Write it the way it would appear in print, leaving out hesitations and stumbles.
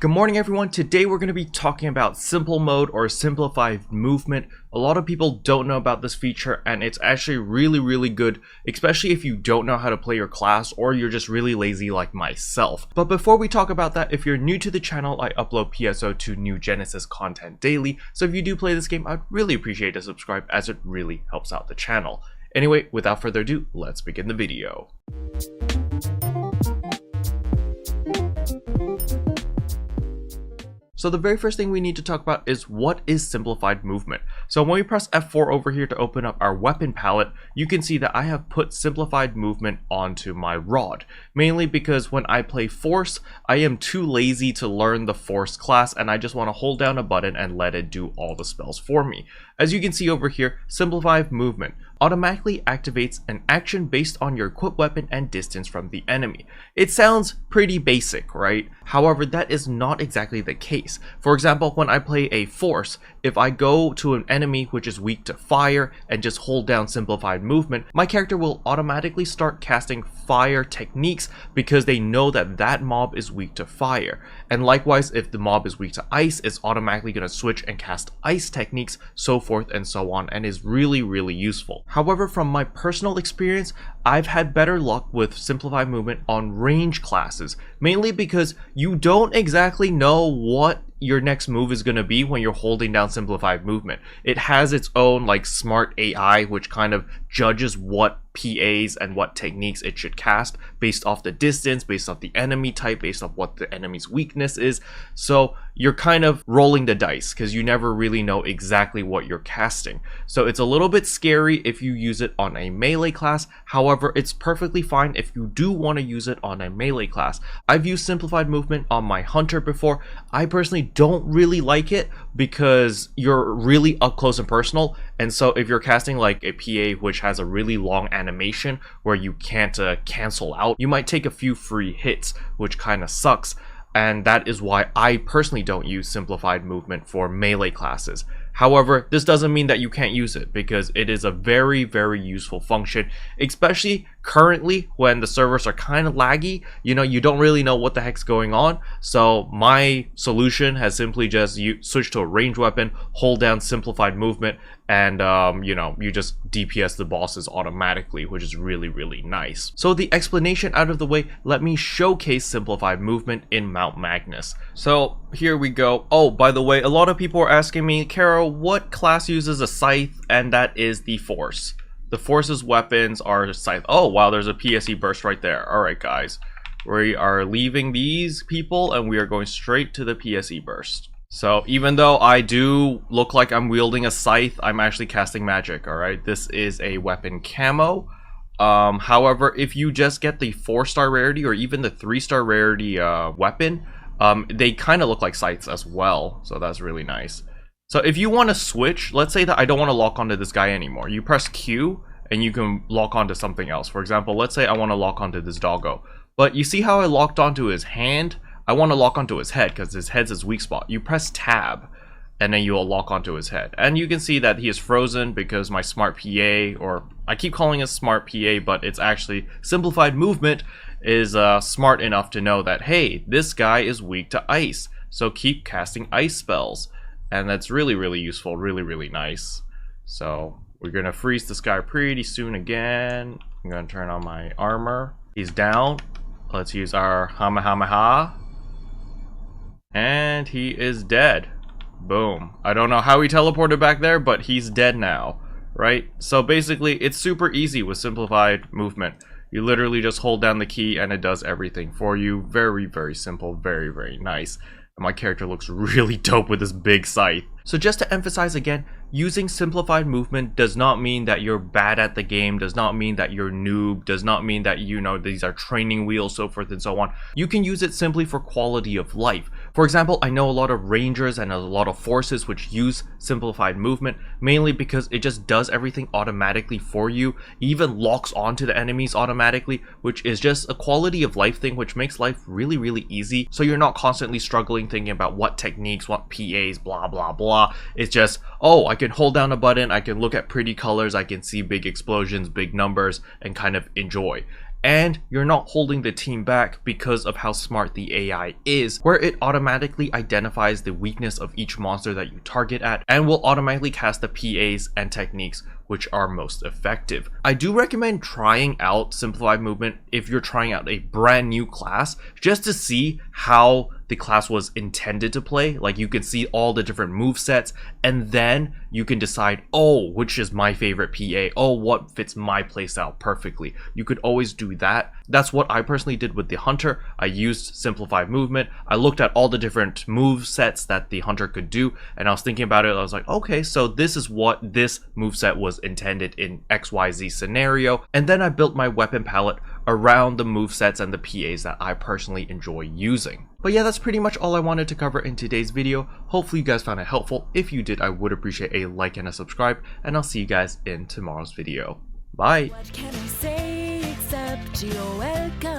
Good morning everyone. Today we're going to be talking about simple mode or simplified movement. A lot of people don't know about this feature and it's actually really good, especially if you don't know how to play your class or you're just really lazy like myself. But before we talk about that, if you're new to the channel, I upload PSO2 new Genesis content daily. So if you do play this game, I'd really appreciate a subscribe as it really helps out the channel. Anyway, without further ado, let's begin the video. So the very first thing we need to talk about is what is simplified movement. So when we press F4 over here to open up our weapon palette, you can see that I have put simplified movement onto my rod. Mainly because when I play Force, I am too lazy to learn the Force class and I just want to hold down a button and let it do all the spells for me. As you can see over here, simplified movement automatically activates an action based on your equipped weapon and distance from the enemy. It sounds pretty basic, right? However, that is not exactly the case. For example, when I play a Force, if I go to an enemy which is weak to fire and just hold down simplified movement, my character will automatically start casting fire techniques because they know that that mob is weak to fire. And likewise, if the mob is weak to ice, it's automatically going to switch and cast ice techniques, so forth and so on, and is really useful. However, from my personal experience, I've had better luck with simplified movement on range classes, mainly because you don't exactly know what your next move is going to be when you're holding down simplified movement. It has its own like smart AI which kind of judges what PAs and what techniques it should cast based off the distance, based off the enemy type, based off what the enemy's weakness is. So you're kind of rolling the dice because you never really know exactly what you're casting. So it's a little bit scary if you use it on a melee class. However, it's perfectly fine if you do want to use it on a melee class. I've used simplified movement on my hunter before. I personally don't really like it because you're really up close and personal, and so if you're casting like a PA which has a really long animation where you can't cancel out, you might take a few free hits, which kind of sucks. And that is why I personally don't use simplified movement for melee classes. However, this doesn't mean that you can't use it because it is a very useful function, especially currently when the servers are kind of laggy. You know, you don't really know what the heck's going on. So my solution has simply just switch to a ranged weapon, hold down simplified movement, and you know, you just DPS the bosses automatically, which is really nice. So the explanation out of the way, let me showcase simplified movement in Mount Magnus. So here we go. Oh, by the way, a lot of people are asking me, Kara, what class uses a scythe? And that is the Force. The Force's weapons are scythe. Oh wow, there's a PSE burst right there. Alright guys, we are leaving these people and we are going straight to the PSE burst. So even though I do look like I'm wielding a scythe, I'm actually casting magic. Alright, this is a weapon camo. However, if you just get the 4-star rarity or even the 3-star rarity weapon, they kind of look like scythes as well, so that's really nice. So if you want to switch, let's say that I don't want to lock onto this guy anymore. You press Q and you can lock onto something else. For example, let's say I want to lock onto this doggo. But you see how I locked onto his hand? I want to lock onto his head because his head's his weak spot. You press tab and then you'll lock onto his head. And you can see that he is frozen because my smart PA, or I keep calling it smart PA, but it's actually simplified movement, is smart enough to know that, hey, this guy is weak to ice. So keep casting ice spells. And that's really useful, really nice. So we're gonna freeze this guy pretty soon again. I'm gonna turn on my armor. He's down. Let's use our Hamaha. And he is dead. Boom. I don't know how he teleported back there, but he's dead now, right? So basically, it's super easy with simplified movement. You literally just hold down the key and it does everything for you. Very simple, very nice. My character looks really dope with this big scythe. So just to emphasize again, using simplified movement does not mean that you're bad at the game, does not mean that you're noob, does not mean that, you know, these are training wheels, so forth and so on. You can use it simply for quality of life. For example, I know a lot of rangers and a lot of forces which use simplified movement, mainly because it just does everything automatically for you, even locks onto the enemies automatically, which is just a quality of life thing which makes life really easy, so you're not constantly struggling thinking about what techniques, what PAs, blah blah. It's just, oh, I can hold down a button, I can look at pretty colors, I can see big explosions, big numbers, and kind of enjoy. and you're not holding the team back because of how smart the AI is, where it automatically identifies the weakness of each monster that you target at and will automatically cast the PAs and techniques which are most effective. I do recommend trying out Simplified Movement if you're trying out a brand new class, just to see how the class was intended to play. Like, you can see all the different move sets, and then you can decide, oh, which is my favorite PA, oh, what fits my playstyle perfectly. You could always do that. That's what I personally did with the Hunter. I used Simplified Movement. I looked at all the different move sets that the Hunter could do, and I was thinking about it. I was like, okay, so this is what this move set was intended in XYZ scenario, and then I built my weapon palette around the movesets and the PAs that I personally enjoy using. But yeah, that's pretty much all I wanted to cover in today's video. Hopefully you guys found it helpful. If you did, I would appreciate a like and a subscribe, and I'll see you guys in tomorrow's video. Bye! What can I say except you're welcome?